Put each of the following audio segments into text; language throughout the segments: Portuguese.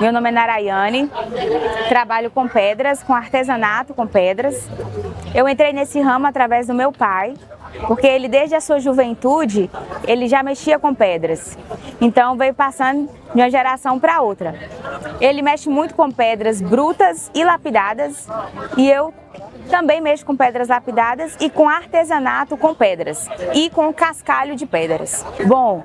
Meu nome é Narayane, trabalho com pedras, com artesanato com pedras. Eu entrei nesse ramo através do meu pai, porque ele desde a sua juventude, ele já mexia com pedras. Então veio passando de uma geração para outra. Ele mexe muito com pedras brutas e lapidadas e eu também mexo com pedras lapidadas e com artesanato com pedras e com cascalho de pedras. Bom,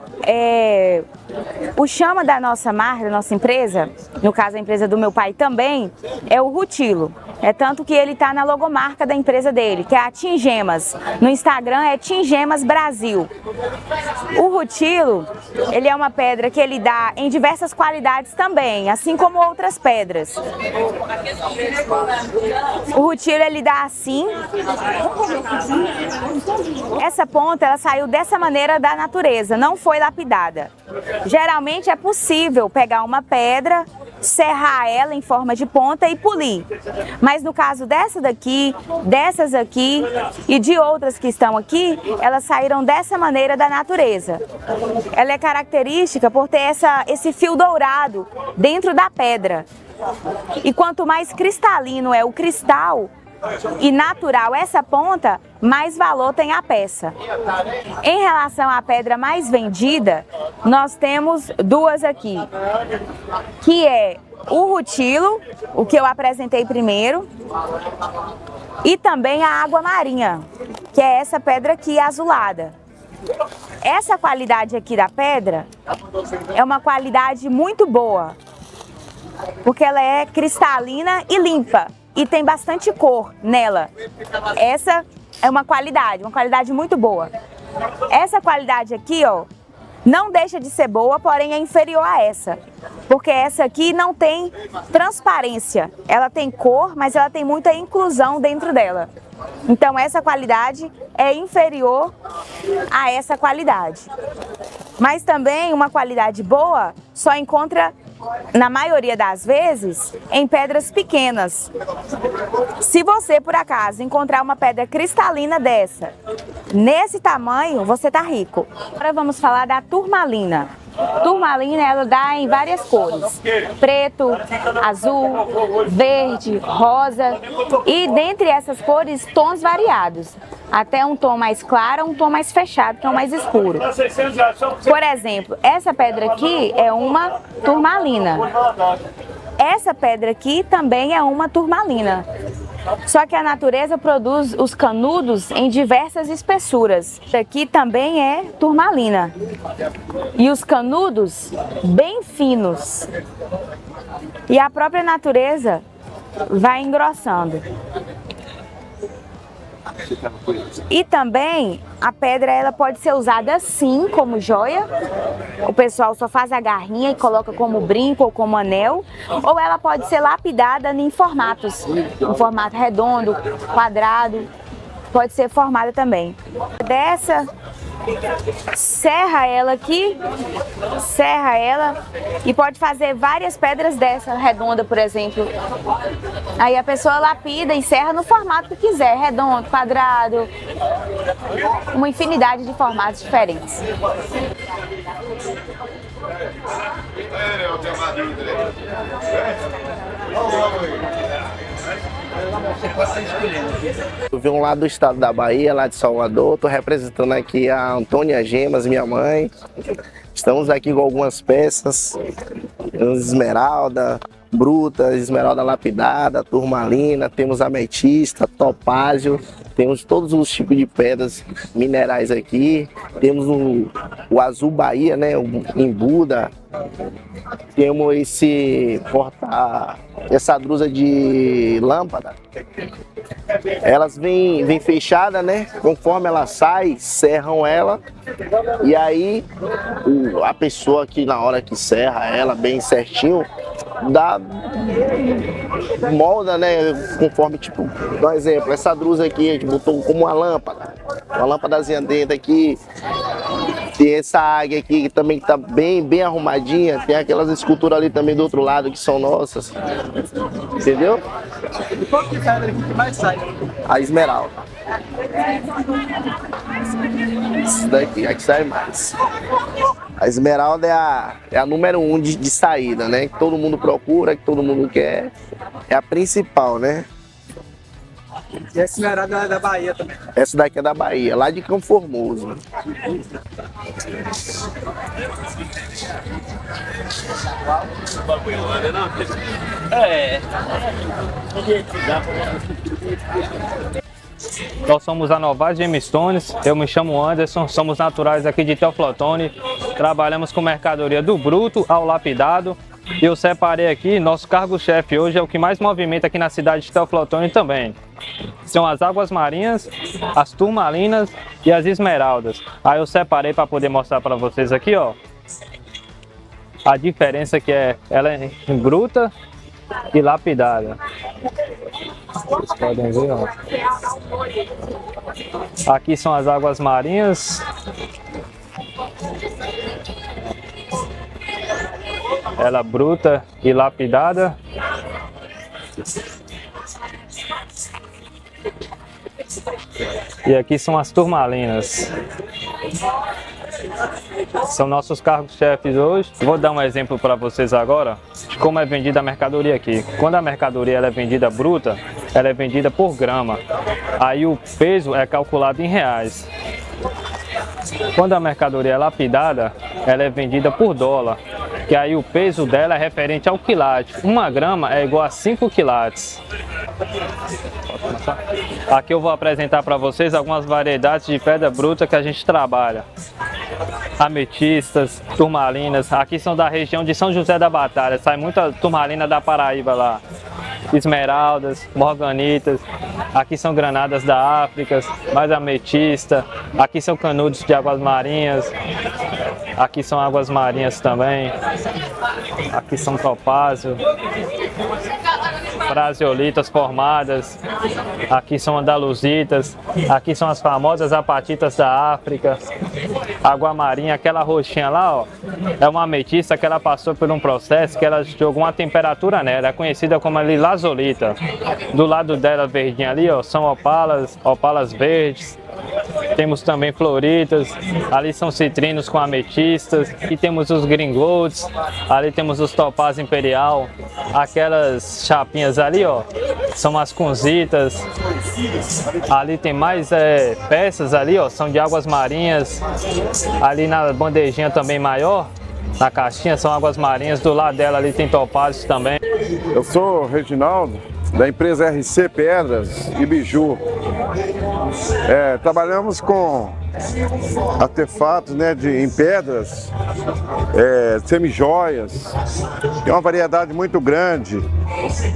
o chama da nossa marca, da nossa empresa, no caso a empresa do meu pai também, é o rutilo. É tanto que ele está na logomarca da empresa dele, que é a Tingemas. No Instagram é Tingemas Brasil. O rutilo, ele é uma pedra que ele dá em diversas qualidades também, assim como outras pedras. O rutilo ele dá assim. Essa ponta ela saiu dessa maneira da natureza, não foi lapidada. Geralmente é possível pegar uma pedra, serrar ela em forma de ponta e polir. Mas no caso dessa daqui, dessas aqui e de outras que estão aqui, elas saíram dessa maneira da natureza. Ela é característica por ter esse fio dourado dentro da pedra. E quanto mais cristalino é o cristal e natural essa ponta, mais valor tem a peça. Em relação à pedra mais vendida, nós temos duas aqui, que é o rutilo, o que eu apresentei primeiro, e também a água marinha, que é essa pedra aqui azulada. Essa qualidade aqui da pedra é uma qualidade muito boa, porque ela é cristalina e limpa. E tem bastante cor nela. Essa é uma qualidade muito boa. Essa qualidade aqui, ó, não deixa de ser boa, porém é inferior a essa. Porque essa aqui não tem transparência. Ela tem cor, mas ela tem muita inclusão dentro dela. Então essa qualidade é inferior a essa qualidade. Mas também uma qualidade boa só encontra, na maioria das vezes, em pedras pequenas. Se você, por acaso, encontrar uma pedra cristalina dessa, nesse tamanho, você tá rico. Agora vamos falar da turmalina. Turmalina, ela dá em várias cores: preto, azul, verde, rosa e dentre essas cores, tons variados. Até um tom mais claro, um tom mais fechado, que é o mais escuro. Por exemplo, essa pedra aqui é uma turmalina. Essa pedra aqui também é uma turmalina. Só que a natureza produz os canudos em diversas espessuras. Aqui também é turmalina. E os canudos bem finos. E a própria natureza vai engrossando. E também a pedra ela pode ser usada assim como joia. O pessoal só faz a garrinha e coloca como brinco ou como anel, ou ela pode ser lapidada em formatos, em formato redondo, quadrado, pode ser formada também. Dessa, serra ela aqui, serra ela e pode fazer várias pedras dessa, redonda, por exemplo. Aí a pessoa lapida e serra no formato que quiser, redondo, quadrado, uma infinidade de formatos diferentes. Eu vim lá do estado da Bahia, lá de Salvador, estou representando aqui a Antônia Gemas, minha mãe. Estamos aqui com algumas peças, esmeralda bruta, esmeralda lapidada, turmalina, temos ametista, topázio, temos todos os tipos de pedras minerais aqui, temos o azul Bahia, né, o embuda, temos essa drusa de lâmpada. Elas vêm fechadas, né? Conforme ela sai, serram ela. E aí a pessoa que na hora que serra ela bem certinho, molda, né? Conforme, tipo, por exemplo, essa drusa aqui a gente botou como uma lâmpadazinha dentro aqui. Tem essa águia aqui que também tá bem arrumadinha. Tem aquelas esculturas ali também do outro lado que são nossas. Entendeu? E qual que é a pedra que mais sai? A esmeralda. Isso daqui, aqui sai mais. A esmeralda é a número 1 de saída, né? Que todo mundo procura, que todo mundo quer. É a principal, né? E essa esmeralda é da Bahia também. Essa daqui é da Bahia, lá de Campo Formoso. Nós somos a Novaes Gemstones, eu me chamo Anderson, somos naturais aqui de Teoflotone, trabalhamos com mercadoria do bruto ao lapidado. E eu separei aqui, nosso cargo-chefe hoje é o que mais movimenta aqui na cidade de Teoflotone também. São as águas marinhas, as turmalinas e as esmeraldas. Aí eu separei para poder mostrar para vocês aqui, ó. A diferença que ela é em bruta e lapidada. Vocês podem ver, ó. Aqui são as águas marinhas. Ela bruta e lapidada. E aqui são as turmalinas. São nossos cargos-chefes hoje. Vou dar um exemplo para vocês agora de como é vendida a mercadoria aqui. Quando a mercadoria ela é vendida bruta, ela é vendida por grama. Aí o peso é calculado em reais. Quando a mercadoria é lapidada, ela é vendida por dólar, que aí o peso dela é referente ao quilate. 1 grama é igual a 5 quilates. Aqui eu vou apresentar para vocês algumas variedades de pedra bruta que a gente trabalha. Ametistas, turmalinas, aqui são da região de São José da Batalha, sai muita turmalina da Paraíba lá. Esmeraldas, morganitas, aqui são granadas da África, mais ametista, aqui são canudos de águas marinhas, aqui são águas marinhas também, aqui são topázio, praseolitas formadas, aqui são andaluzitas, aqui são as famosas apatitas da África, água marinha, aquela roxinha lá, ó, é uma ametista que ela passou por um processo que ela jogou uma temperatura nela, é conhecida como a lilazolita. Do lado dela verdinha ali, ó, são opalas verdes. Temos também floritas, ali são citrinos com ametistas, aqui temos os green golds, ali temos os topaz imperial, aquelas chapinhas ali, ó, são as kunzitas, ali tem mais peças ali, ó, são de águas marinhas, ali na bandejinha também maior, na caixinha são águas marinhas, do lado dela ali tem topázio também. Eu sou o Reginaldo, da empresa RC Pedras e Biju. Trabalhamos com artefatos, né, em pedras, semijoias, é uma variedade muito grande.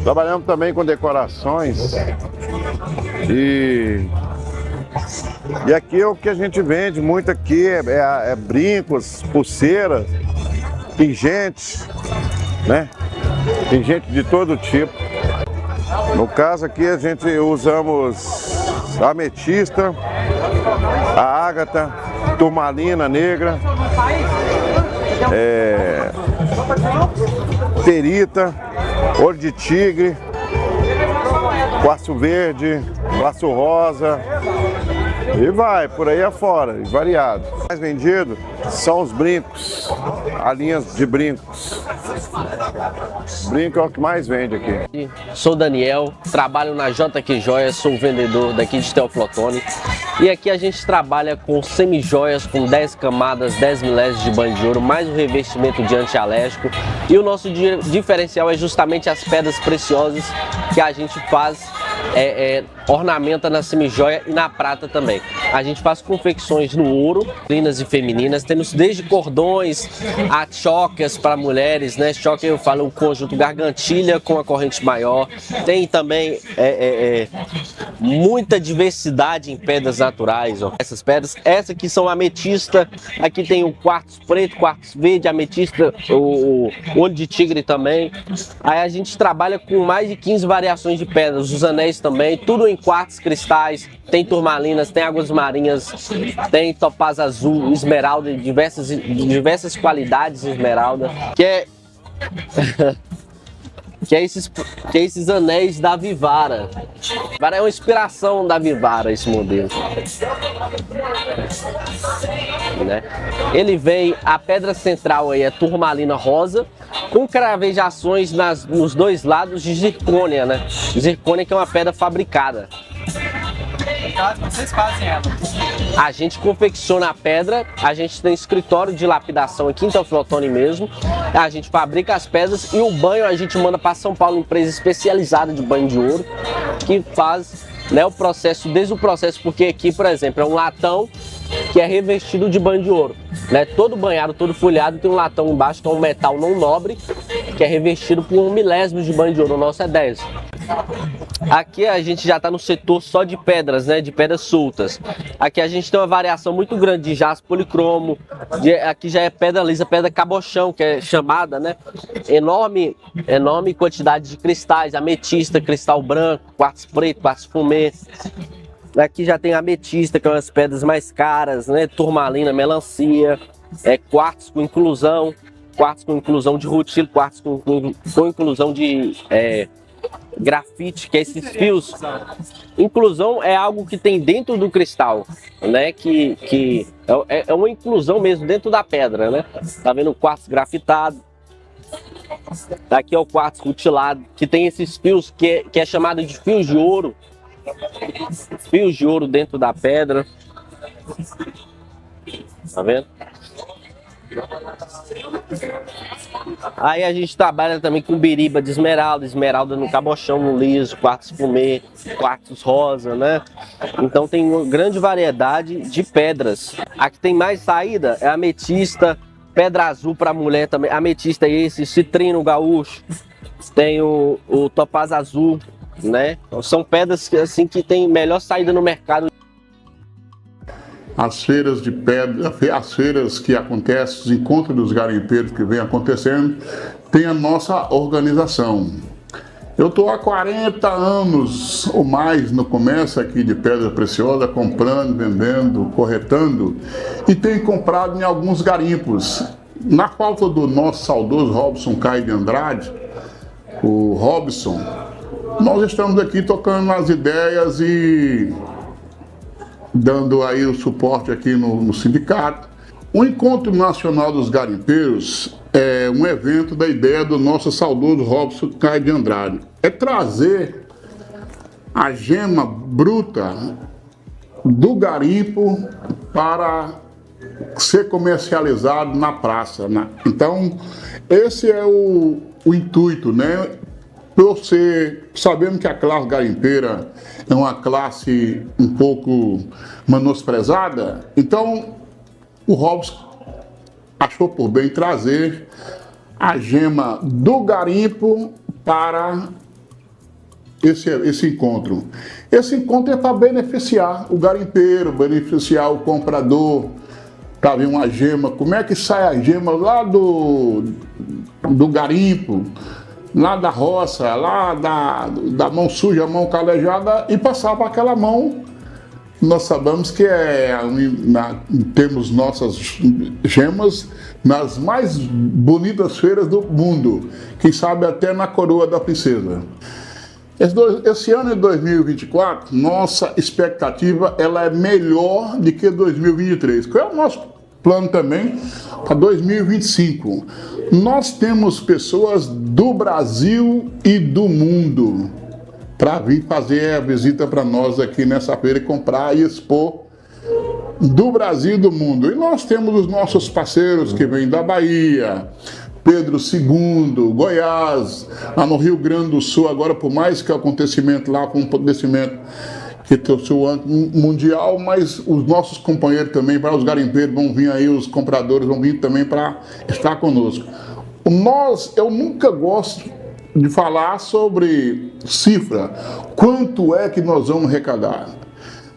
Trabalhamos também com decorações e aqui o que a gente vende muito aqui é brincos, pulseiras, pingentes, né? Pingente de todo tipo. No caso aqui a gente usamos a ametista, a ágata, turmalina negra, perita, olho de tigre, quartzo verde, quartzo rosa e vai por aí afora, variado. O mais vendido são os brincos, a linha de brincos. Brinco é o que mais vende aqui. Sou Daniel, trabalho na JQ Joias, sou vendedor daqui de Teoflotone. E aqui a gente trabalha com semijoias com 10 camadas, 10 milésimos de banho de ouro, mais o revestimento de antialérgico. E o nosso diferencial é justamente as pedras preciosas que a gente faz, ornamenta na semijoia e na prata também. A gente faz confecções no ouro, masculinas e femininas, temos desde cordões a chocas para mulheres, né? Choque eu falo o conjunto gargantilha com a corrente maior. Tem também muita diversidade em pedras naturais, ó. Essas pedras, essa aqui são ametista, aqui tem o quartzo preto, quartzo verde, ametista, o olho de tigre também. Aí a gente trabalha com mais de 15 variações de pedras, os anéis também, tudo em quartzo, cristais, tem turmalinas, tem águas marinhas, tem topaz azul, esmeralda, diversas qualidades de esmeralda, que é que é esses anéis da Vivara. É uma inspiração da Vivara esse modelo. Né? Ele vem, a pedra central aí é turmalina rosa, com cravejações nos dois lados de zircônia, né? Zircônia que é uma pedra fabricada. No caso, vocês fazem ela? A gente confecciona a pedra, a gente tem escritório de lapidação aqui em Teoflotone mesmo, a gente fabrica as pedras e o banho a gente manda para São Paulo, empresa especializada de banho de ouro, que faz, né, o processo, desde o processo, porque aqui, por exemplo, é um latão que é revestido de banho de ouro, né? Todo banhado, todo folhado tem um latão embaixo, que é um metal não nobre, que é revestido por 1 milésimo de banho de ouro, o nosso é 10. Aqui a gente já está no setor só de pedras, né? De pedras soltas. Aqui a gente tem uma variação muito grande de jaspe policromo, aqui já é pedra lisa, pedra cabochão, que é chamada, né? Enorme quantidade de cristais, ametista, cristal branco, quartzo preto, quartzo fumê. Aqui já tem ametista, que é umas pedras mais caras, né? Turmalina, melancia, quartzo com inclusão de rutilo, quartzo com inclusão de grafite, que é esses fios. Inclusão é algo que tem dentro do cristal, né? Que é uma inclusão mesmo dentro da pedra, né? Tá vendo o quartzo grafitado? Aqui é o quartzo rutilado, que tem esses fios que é chamado de fios de ouro. Fios de ouro dentro da pedra. Tá vendo? Aí a gente trabalha também com biriba de esmeralda, esmeralda no cabochão, no liso, quartzo fumê, quartzo rosa, né? Então tem uma grande variedade de pedras. A que tem mais saída é a ametista, pedra azul para mulher também. Ametista é esse, citrino gaúcho, tem o topaz azul, né? São pedras assim que tem melhor saída no mercado. As feiras de pedra, as feiras que acontecem, os encontros dos garimpeiros que vem acontecendo, tem a nossa organização. Eu estou há 40 anos ou mais no comércio aqui de pedra preciosa, comprando, vendendo, corretando, e tenho comprado em alguns garimpos. Na falta do nosso saudoso Robson Caio de Andrade, o Robson, nós estamos aqui tocando as ideias e dando aí o suporte aqui no sindicato. O Encontro Nacional dos Garimpeiros é um evento da ideia do nosso saudoso Robson Caio de Andrade. É trazer a gema bruta do garimpo para ser comercializado na praça, né? Então, esse é o intuito, né? Sabendo que a classe garimpeira é uma classe um pouco menosprezada, então o Robson achou por bem trazer a gema do garimpo para esse encontro. Esse encontro é para beneficiar o garimpeiro, beneficiar o comprador, para ver uma gema, como é que sai a gema lá do garimpo, lá da roça, lá da mão suja, mão calejada, e passar para aquela mão. Nós sabemos que temos nossas gemas nas mais bonitas feiras do mundo, quem sabe até na coroa da princesa. Esse ano de 2024, nossa expectativa ela é melhor do que 2023. Qual é o nosso plano também para 2025? Nós temos pessoas do Brasil e do mundo para vir fazer a visita para nós aqui nessa feira e comprar e expor do Brasil e do mundo. E nós temos os nossos parceiros que vêm da Bahia, Pedro II, Goiás, lá no Rio Grande do Sul, agora por mais que o acontecimento lá foi um acontecimento que trouxe o âmbito mundial, mas os nossos companheiros também, para os garimpeiros, vão vir aí, os compradores vão vir também para estar conosco. Eu nunca gosto de falar sobre cifra, quanto é que nós vamos arrecadar.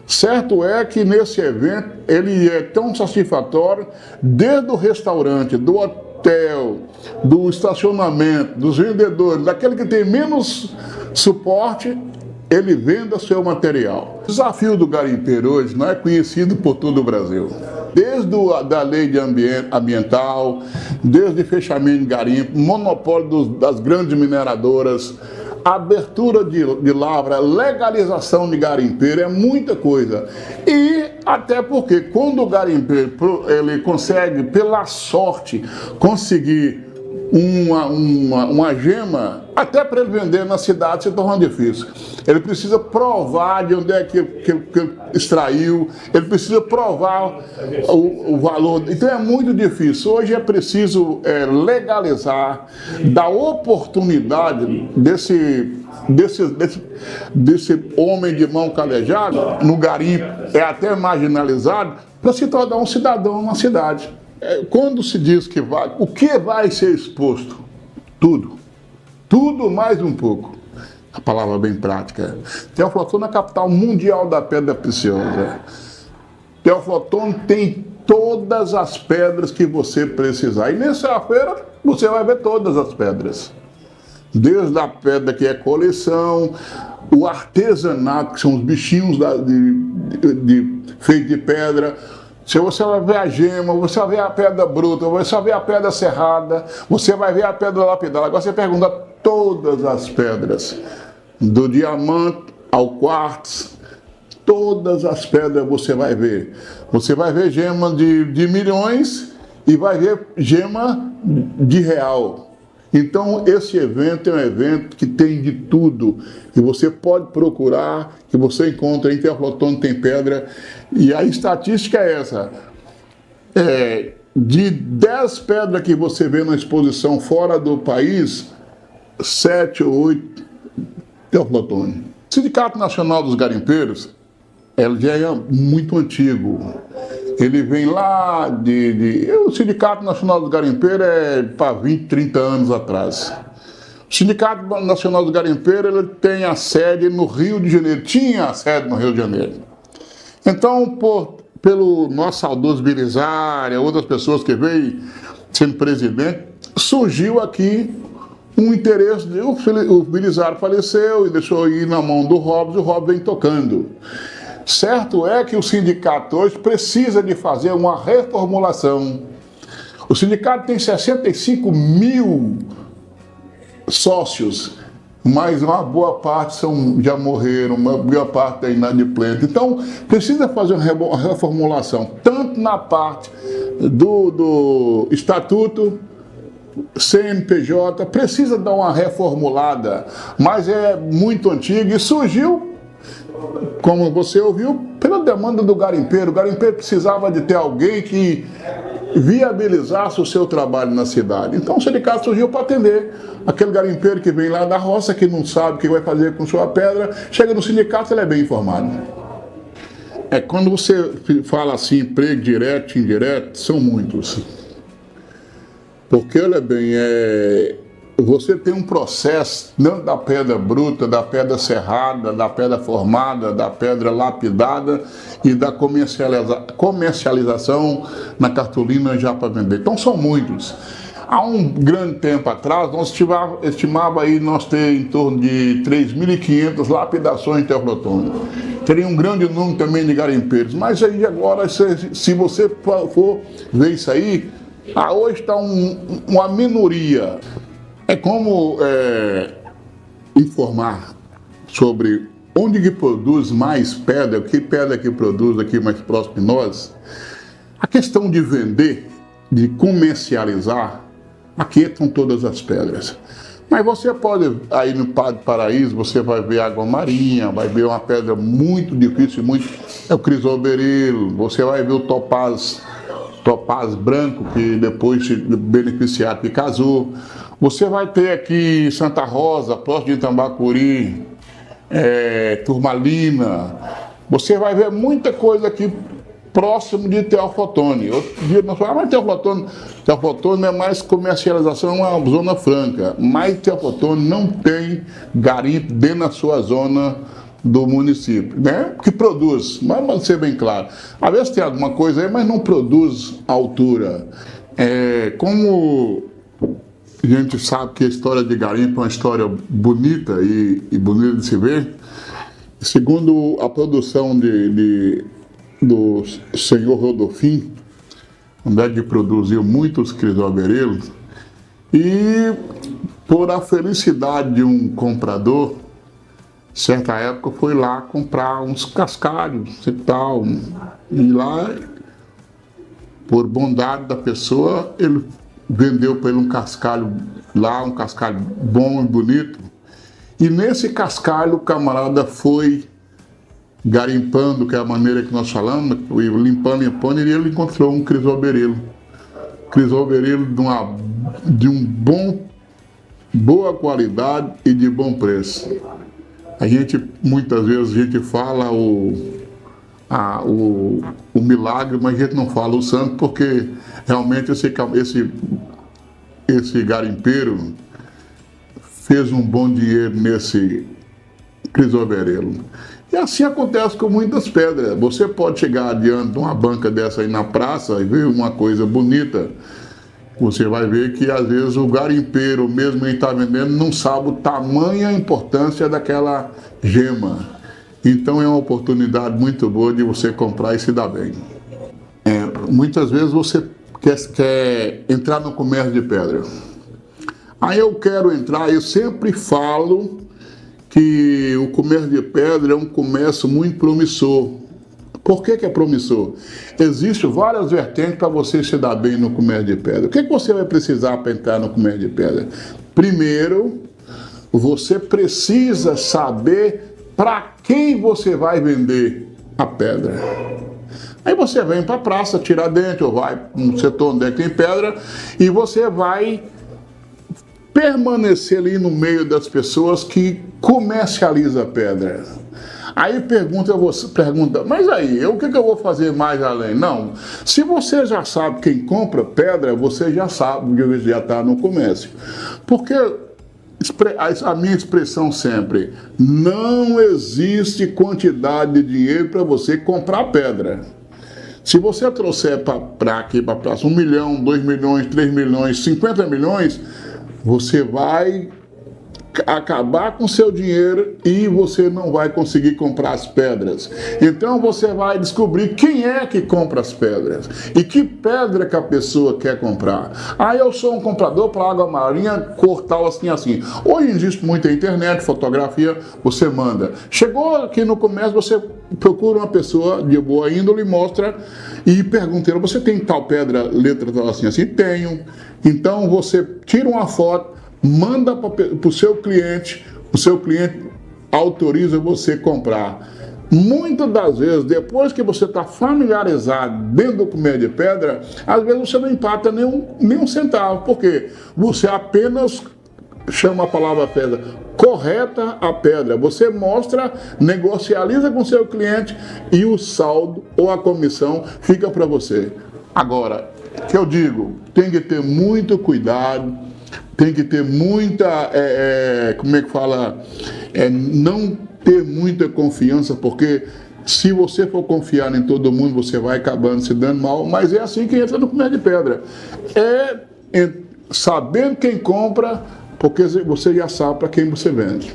Certo é que nesse evento ele é tão satisfatório, desde o restaurante, do hotel, do estacionamento, dos vendedores, daquele que tem menos suporte, ele venda seu material. O desafio do garimpeiro hoje não é conhecido por todo o Brasil. desde da lei de ambiental, desde fechamento de garimpo, monopólio das grandes mineradoras, abertura de lavra, legalização de garimpeiro, é muita coisa. E até porque quando o garimpeiro ele consegue, pela sorte, conseguir uma gema, até para ele vender na cidade se torna difícil. Ele precisa provar de onde é que extraiu, ele precisa provar o valor. Então é muito difícil. Hoje é preciso legalizar, dar oportunidade desse homem de mão calejada no garimpo, é até marginalizado, para se tornar um cidadão na cidade. Quando se diz que vai, o que vai ser exposto? Tudo. Tudo mais um pouco. A palavra bem prática. Teoflotone é a capital mundial da pedra preciosa. Teoflotone tem todas as pedras que você precisar. E nessa feira você vai ver todas as pedras. Desde a pedra que é coleção, o artesanato, que são os bichinhos feitos de pedra. Se você vai ver a gema, você vai ver a pedra bruta, você vai ver a pedra serrada, você vai ver a pedra lapidada. Agora você pergunta todas as pedras, do diamante ao quartzo, todas as pedras você vai ver. Você vai ver gema de milhões e vai ver gema de real. Então, esse evento é um evento que tem de tudo, que você pode procurar, que você encontra em Teoflotone tem pedra, e a estatística é essa, de 10 pedras que você vê na exposição fora do país, 7 ou 8 Teoflotone. O Sindicato Nacional dos Garimpeiros, ele já é muito antigo. Ele vem lá o Sindicato Nacional dos Garimpeiros é para 20, 30 anos atrás. O Sindicato Nacional dos Garimpeiros ele tem a sede no Rio de Janeiro, tinha a sede no Rio de Janeiro. Então, pelo nosso saudoso Belisário, outras pessoas que veio sendo presidente, surgiu aqui um interesse, o Belisário faleceu e deixou ir na mão do Robes, e o Robes vem tocando. Certo é que o sindicato hoje precisa de fazer uma reformulação. O sindicato tem 65 mil sócios, mas uma boa parte já morreram, uma boa parte está inadimplente. Então, precisa fazer uma reformulação, tanto na parte do estatuto, CNPJ, precisa dar uma reformulada, mas é muito antigo e surgiu, como você ouviu, pela demanda do garimpeiro. O garimpeiro precisava de ter alguém que viabilizasse o seu trabalho na cidade. Então o sindicato surgiu para atender aquele garimpeiro que vem lá da roça, que não sabe o que vai fazer com sua pedra, chega no sindicato, ele é bem informado. Quando você fala assim, emprego direto e indireto, são muitos. Porque, olha bem, você tem um processo, não da pedra bruta, da pedra serrada, da pedra formada, da pedra lapidada e da comercialização na cartolina já para vender. Então são muitos. Há um grande tempo atrás, nós estimava aí nós ter em torno de 3.500 lapidações em Teoflotone. Teria um grande número também de garimpeiros. Mas aí agora, se você for ver isso aí, hoje está uma minoria. É como informar sobre onde que produz mais pedra, que pedra que produz aqui mais próximo de nós. A questão de vender, de comercializar, aqui estão todas as pedras. Mas você pode, aí no Padre Paraíso, você vai ver água marinha, vai ver uma pedra muito difícil, é o crisoberilo, você vai ver o topaz branco, que depois se beneficiar que casou. Você vai ter aqui Santa Rosa, próximo de Tambacuri, Turmalina. Você vai ver muita coisa aqui próximo de Teoflotone. Outro dia nós falamos, mas Teoflotone é mais comercialização, é uma zona franca. Mas Teoflotone não tem garimpo dentro da sua zona do município, né? Que produz, mas pode ser bem claro. Às vezes tem alguma coisa aí, mas não produz à altura. Como a gente sabe que a história de garimpo é uma história bonita e bonita de se ver, segundo a produção do senhor Rodolfim, onde é que produziu muitos crisoberelos, e por a felicidade de um comprador, certa época foi lá comprar uns cascalhos e tal, e lá, por bondade da pessoa, ele vendeu para ele um cascalho lá, um cascalho bom e bonito, e nesse cascalho o camarada foi garimpando, que é a maneira que nós falamos, limpando, e ele encontrou um crisoberelo. Crisoberelo de boa qualidade e de bom preço. Muitas vezes a gente fala o milagre, mas a gente não fala o santo, porque realmente esse garimpeiro fez um bom dinheiro nesse crisoberelo. E assim acontece com muitas pedras. Você pode chegar diante de uma banca dessa aí na praça e ver uma coisa bonita. Você vai ver que às vezes o garimpeiro, mesmo ele está vendendo, não sabe o tamanho e a importância daquela gema. Então é uma oportunidade muito boa de você comprar e se dar bem. Muitas vezes você quer entrar no comércio de pedra. Aí eu quero entrar, eu sempre falo que o comércio de pedra é um comércio muito promissor. Por que é promissor? Existem várias vertentes para você se dar bem no comércio de pedra. O que você vai precisar para entrar no comércio de pedra? Primeiro, você precisa saber para quem você vai vender a pedra. Aí você vem para a praça, Tiradentes, ou vai para um setor onde tem pedra, e você vai permanecer ali no meio das pessoas que comercializam a pedra. Aí você pergunta, mas aí, o que eu vou fazer mais além? Não, se você já sabe quem compra pedra, você já sabe, já está no comércio. Porque a minha expressão sempre, não existe quantidade de dinheiro para você comprar pedra. Se você trouxer para aqui, para a praça, 1 milhão, 2 milhões, 3 milhões, 50 milhões, você vai acabar com seu dinheiro e você não vai conseguir comprar as pedras. Então você vai descobrir quem é que compra as pedras e que pedra que a pessoa quer comprar. Aí eu sou um comprador para água marinha, cor tal, assim. Hoje existe muita internet, fotografia, você manda. Chegou aqui no comércio, você procura uma pessoa de boa índole, mostra e pergunta, você tem tal pedra, letra tal, assim? Tenho. Então você tira uma foto, manda para o seu cliente autoriza você comprar. Muitas das vezes, depois que você está familiarizado dentro do comércio de pedra, às vezes você não empata nem um centavo, porque você apenas chama a palavra pedra, correta a pedra, você mostra, negocializa com o seu cliente e o saldo ou a comissão fica para você. Agora, que eu digo, tem que ter muito cuidado, tem que ter muita, não ter muita confiança, porque se você for confiar em todo mundo, você vai acabando se dando mal, mas é assim que entra no comércio de pedra. Sabendo quem compra, porque você já sabe para quem você vende.